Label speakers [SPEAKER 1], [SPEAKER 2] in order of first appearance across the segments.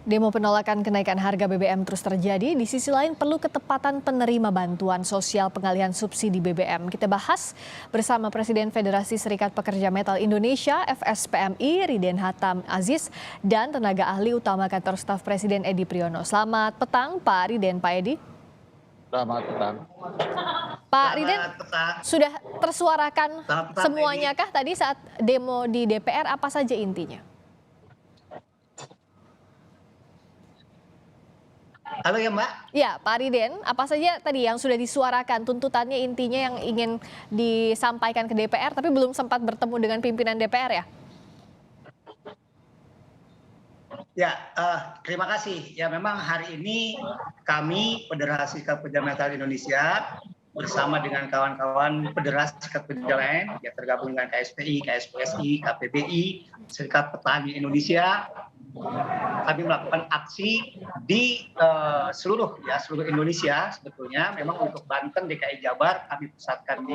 [SPEAKER 1] Demo penolakan kenaikan harga BBM terus terjadi. Di sisi lain perlu ketepatan penerima bantuan sosial pengalihan subsidi BBM. Kita bahas bersama Presiden Federasi Serikat Pekerja Metal Indonesia (FSPMI) Riden Hatam Aziz dan tenaga ahli utama kantor staf Presiden Edi Priyono. Selamat petang Pak Riden, Pak Edi.
[SPEAKER 2] Selamat petang.
[SPEAKER 1] Pak Riden, sudah tersuarakan semuanya kah tadi saat demo di DPR, apa saja intinya?
[SPEAKER 3] Halo ya Mbak.
[SPEAKER 1] Ya, Pak Riden, apa saja tadi yang sudah disuarakan, tuntutannya intinya yang ingin disampaikan ke DPR, tapi belum sempat bertemu dengan pimpinan DPR ya?
[SPEAKER 3] Ya, terima kasih. Ya memang hari ini kami Federasi Serikat Pekerja Metal Indonesia bersama dengan kawan-kawan Federasi Serikat Pekerja lain, ya tergabung dengan KSPI, KSPSI, KPBI, Serikat Petani Indonesia. Kami melakukan aksi di seluruh Indonesia sebetulnya. Memang untuk Banten, DKI, Jabar kami pusatkan di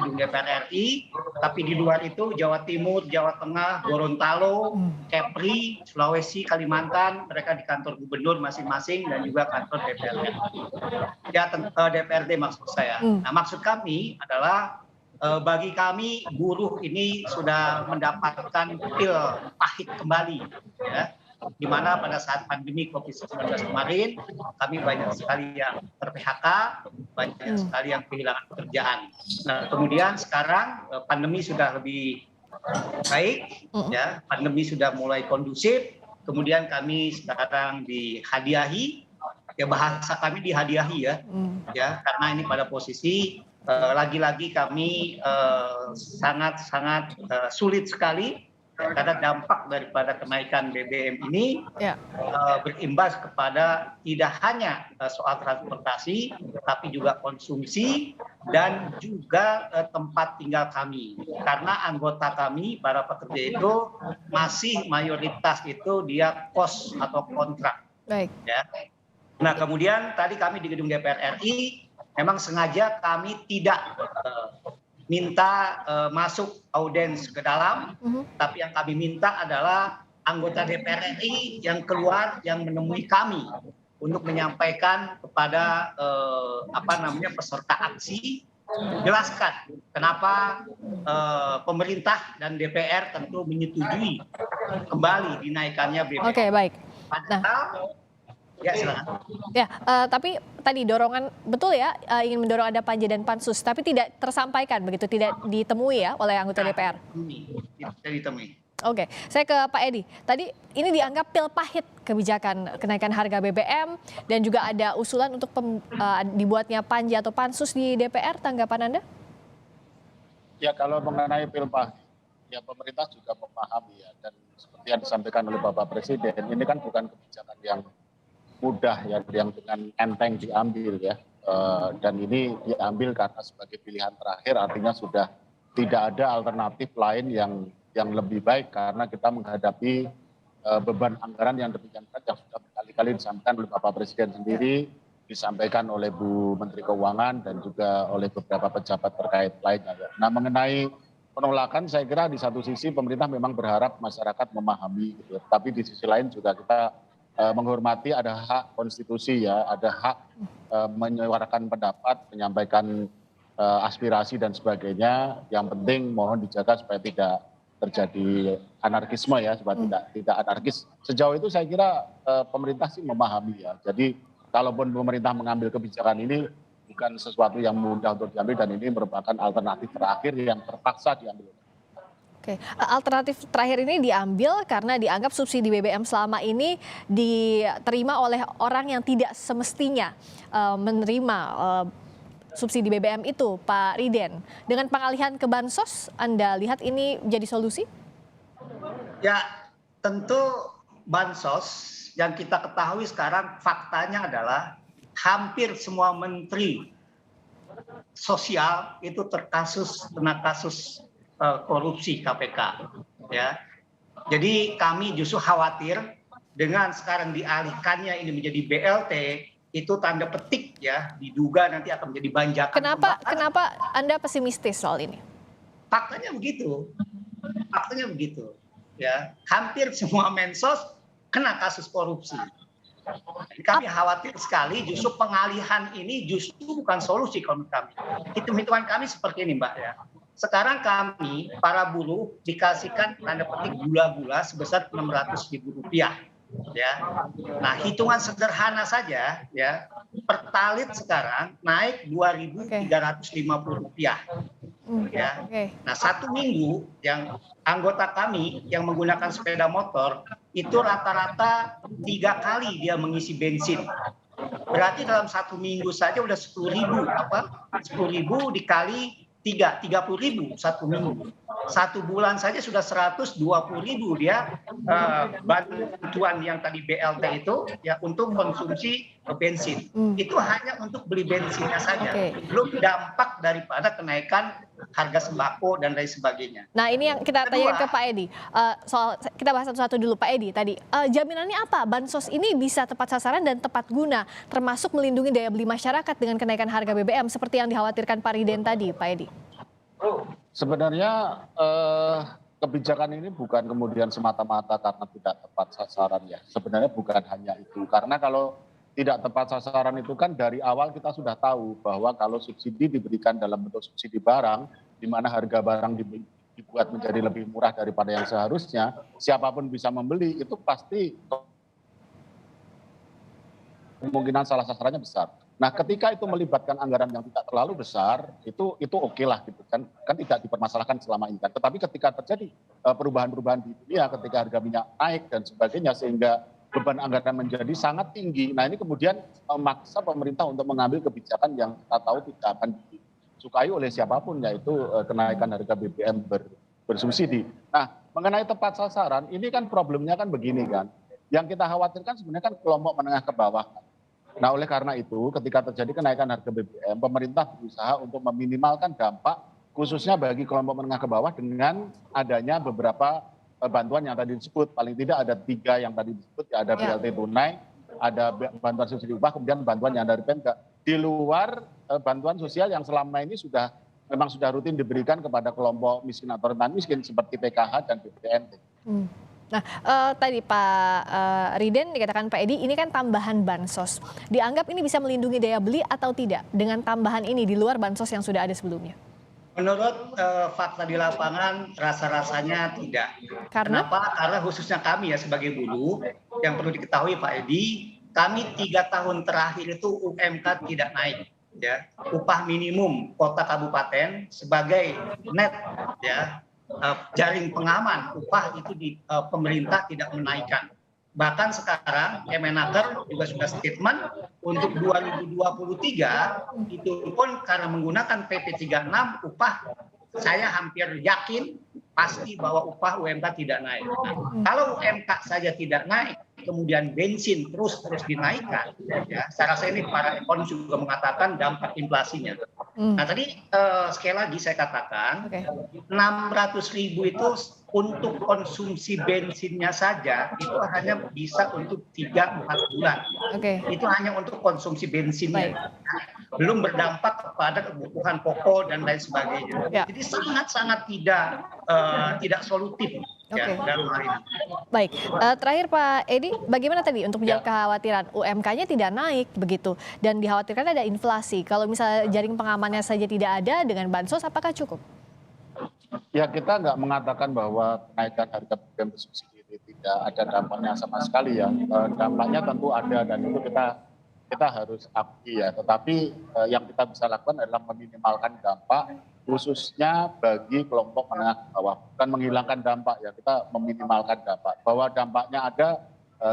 [SPEAKER 3] gedung DPR RI, tapi di luar itu Jawa Timur, Jawa Tengah, Gorontalo, Kepri, Sulawesi, Kalimantan, mereka di kantor gubernur masing-masing dan juga kantor DPRD. Ya, DPRD maksud saya. Nah, maksud kami adalah bagi kami buruh ini sudah mendapatkan pil pahit kembali, ya, di mana pada saat pandemi COVID-19 kemarin kami banyak sekali yang ter-PHK, banyak sekali yang kehilangan pekerjaan. Nah, kemudian sekarang pandemi sudah lebih baik, ya, pandemi sudah mulai kondusif. Kemudian kami sekarang dihadiahi, ya bahasa kami dihadiahi ya, karena ini pada posisi lagi-lagi kami sangat-sangat sulit sekali karena dampak daripada kenaikan BBM ini berimbas kepada tidak hanya soal transportasi, tapi juga konsumsi dan juga tempat tinggal kami. Karena anggota kami, para pekerja itu masih mayoritas itu dia kos atau kontrak.
[SPEAKER 1] Baik.
[SPEAKER 3] Ya. Nah, kemudian tadi kami di gedung DPR RI memang sengaja kami tidak minta masuk audiens ke dalam, tapi yang kami minta adalah anggota DPR RI yang keluar yang menemui kami untuk menyampaikan kepada peserta aksi, jelaskan kenapa pemerintah dan DPR tentu menyetujui kembali dinaikannya BBM.
[SPEAKER 1] Oke, baik.
[SPEAKER 3] Padahal, ya silakan.
[SPEAKER 1] Ya, tapi tadi dorongan betul ya, ingin mendorong ada panja dan pansus, tapi tidak tersampaikan begitu, tidak ditemui ya oleh anggota DPR.
[SPEAKER 3] Tidak ditemui.
[SPEAKER 1] Oke, saya ke Pak Edi. Tadi ini dianggap pil pahit kebijakan kenaikan harga BBM dan juga ada usulan untuk dibuatnya panja atau pansus di DPR. Tanggapan Anda?
[SPEAKER 2] Ya, kalau mengenai pil pahit, ya pemerintah juga memahami ya, dan seperti yang disampaikan oleh Bapak Presiden, ini kan bukan kebijakan yang mudah ya, yang dengan enteng diambil ya, dan ini diambil karena sebagai pilihan terakhir, artinya sudah tidak ada alternatif lain yang lebih baik karena kita menghadapi beban anggaran yang demikian berat yang sudah berkali-kali disampaikan oleh Bapak Presiden sendiri, disampaikan oleh Bu Menteri Keuangan dan juga oleh beberapa pejabat terkait lainnya. Ya. Nah, mengenai penolakan, saya kira di satu sisi pemerintah memang berharap masyarakat memahami, gitu, tapi di sisi lain juga kita menghormati ada hak konstitusi ya, ada hak menyuarakan pendapat, menyampaikan aspirasi dan sebagainya. Yang penting mohon dijaga supaya tidak terjadi anarkisme ya, supaya tidak anarkis. Sejauh itu saya kira pemerintah sih memahami ya. Jadi kalaupun pemerintah mengambil kebijakan ini bukan sesuatu yang mudah untuk diambil, dan ini merupakan alternatif terakhir yang terpaksa diambil.
[SPEAKER 1] Oke, alternatif terakhir ini diambil karena dianggap subsidi BBM selama ini diterima oleh orang yang tidak semestinya menerima subsidi BBM itu, Pak Riden. Dengan pengalihan ke bansos, Anda lihat ini jadi solusi?
[SPEAKER 3] Ya, tentu bansos yang kita ketahui sekarang faktanya adalah hampir semua menteri sosial itu kena kasus korupsi KPK, ya. Jadi kami justru khawatir dengan sekarang dialihkannya ini menjadi BLT, itu tanda petik ya, diduga nanti akan menjadi banjakan.
[SPEAKER 1] Kenapa Anda pesimistis soal ini?
[SPEAKER 3] Faktanya begitu, ya. Hampir semua mensos kena kasus korupsi. Kami khawatir sekali justru pengalihan ini justru bukan solusi kalau menurut kami. Hitung-hitungan kami seperti ini Mbak ya. Sekarang kami para buruh dikasihkan tanda petik gula-gula sebesar Rp600.000 ya. Nah, hitungan sederhana saja ya. Pertalit sekarang naik Rp2.350 ya. Nah, 1 minggu yang anggota kami yang menggunakan sepeda motor itu rata-rata 3 kali dia mengisi bensin. Berarti dalam 1 minggu saja udah 10.000 10.000 dikali 30.000 1 minggu. 1 bulan saja sudah 120.000 dia bantuan yang tadi BLT itu ya untuk konsumsi bensin. Itu hanya untuk beli bensinnya saja. Belum dampak daripada kenaikan harga sembako dan lain sebagainya.
[SPEAKER 1] Nah, ini yang kita tanyakan ke Pak Edi. Soal kita bahas satu-satu dulu, Pak Edi. Tadi jaminannya apa? Bansos ini bisa tepat sasaran dan tepat guna, termasuk melindungi daya beli masyarakat dengan kenaikan harga BBM seperti yang dikhawatirkan Pak Riden tadi, Pak Edi.
[SPEAKER 2] Sebenarnya kebijakan ini bukan kemudian semata-mata karena tidak tepat sasaran ya. Sebenarnya bukan hanya itu. Karena kalau tidak tepat sasaran itu kan dari awal kita sudah tahu bahwa kalau subsidi diberikan dalam bentuk subsidi barang, di mana harga barang dibuat menjadi lebih murah daripada yang seharusnya, siapapun bisa membeli, itu pasti kemungkinan salah sasarannya besar. Nah, ketika itu melibatkan anggaran yang tidak terlalu besar, itu oke lah gitu kan tidak dipermasalahkan selama ini kan. Tetapi ketika terjadi perubahan-perubahan di dunia, ketika harga minyak naik dan sebagainya, sehingga beban anggaran menjadi sangat tinggi. Nah, ini kemudian memaksa pemerintah untuk mengambil kebijakan yang kita tahu tidak akan disukai oleh siapapun, yaitu kenaikan harga BBM bersubsidi. Nah, mengenai tepat sasaran, ini kan problemnya kan begini kan. Yang kita khawatirkan sebenarnya kan kelompok menengah ke bawah. Nah, oleh karena itu ketika terjadi kenaikan harga BBM, pemerintah berusaha untuk meminimalkan dampak khususnya bagi kelompok menengah ke bawah dengan adanya beberapa bantuan yang tadi disebut. Paling tidak ada 3 yang tadi disebut, ya, ada BLT tunai, ada bantuan subsidi upah, kemudian bantuan yang dari Pemda. Di luar bantuan sosial yang selama ini memang sudah rutin diberikan kepada kelompok miskin atau rentan miskin seperti PKH dan BPNT.
[SPEAKER 1] Nah, tadi Pak Riden dikatakan Pak Edi, ini kan tambahan bansos. Dianggap ini bisa melindungi daya beli atau tidak dengan tambahan ini di luar bansos yang sudah ada sebelumnya?
[SPEAKER 3] Menurut fakta di lapangan, rasa-rasanya tidak. Kenapa? Karena khususnya kami ya sebagai buruh, yang perlu diketahui Pak Edi, kami 3 tahun terakhir itu UMK tidak naik. Ya, upah minimum kota kabupaten sebagai net ya jaring pengaman upah itu di pemerintah tidak menaikkan. Bahkan sekarang Kemenaker juga sudah statement untuk 2023 itu pun karena menggunakan PP 36 upah saya hampir yakin pasti bahwa upah UMK tidak naik. Nah, kalau UMK saja tidak naik, kemudian bensin terus dinaikkan, ya, saya rasa ini para ekonom juga mengatakan dampak inflasinya. Nah, tadi sekali lagi saya katakan 600.000 itu untuk konsumsi bensinnya saja itu hanya bisa untuk 3-4 bulan. Itu hanya untuk konsumsi bensinnya. Belum berdampak kepada kebutuhan pokok dan lain sebagainya. Jadi sangat-sangat tidak solutif. Dalam hal ini.
[SPEAKER 1] Baik, terakhir Pak Edi, bagaimana tadi untuk menjawab kekhawatiran UMK-nya tidak naik begitu dan dikhawatirkan ada inflasi. Kalau misalnya jaring pengamannya saja tidak ada dengan bansos, apakah cukup?
[SPEAKER 2] Ya, kita nggak mengatakan bahwa kenaikan harga BBM bersubsidi tidak ada dampaknya sama sekali ya. Dampaknya tentu ada dan itu kita harus akui ya. Tetapi yang kita bisa lakukan adalah meminimalkan dampak khususnya bagi kelompok menengah ke bawah. Bukan menghilangkan dampak ya, kita meminimalkan dampak. Bahwa dampaknya ada,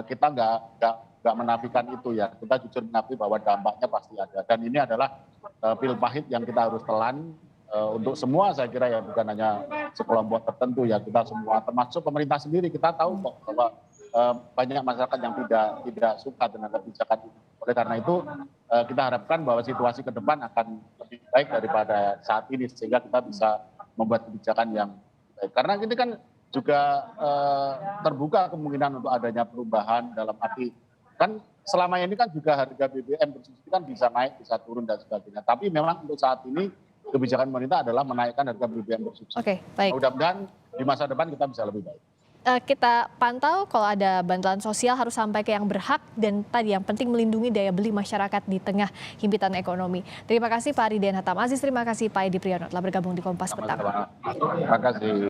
[SPEAKER 2] kita nggak menafikan itu ya. Kita jujur mengakui bahwa dampaknya pasti ada. Dan ini adalah pil pahit yang kita harus telan untuk semua saya kira ya, bukan hanya sekelompok tertentu ya, kita semua termasuk pemerintah sendiri. Kita tahu kok bahwa banyak masyarakat yang tidak suka dengan kebijakan ini. Oleh karena itu kita harapkan bahwa situasi ke depan akan lebih baik daripada saat ini sehingga kita bisa membuat kebijakan yang baik. Karena ini kan juga terbuka kemungkinan untuk adanya perubahan dalam arti kan selama ini kan juga harga BBM bersubsidi kan bisa naik, bisa turun dan sebagainya. Tapi memang untuk saat ini kebijakan pemerintah adalah menaikkan harga BBM bersubsidi.
[SPEAKER 1] Baik.
[SPEAKER 2] Mudah-mudahan di masa depan kita bisa lebih baik.
[SPEAKER 1] kita pantau kalau ada bantuan sosial harus sampai ke yang berhak dan tadi yang penting melindungi daya beli masyarakat di tengah himpitan ekonomi. Terima kasih Pak Riden Hatam Aziz, terima kasih Pak Edi Priyono telah bergabung di Kompas Petang.
[SPEAKER 2] Terima kasih.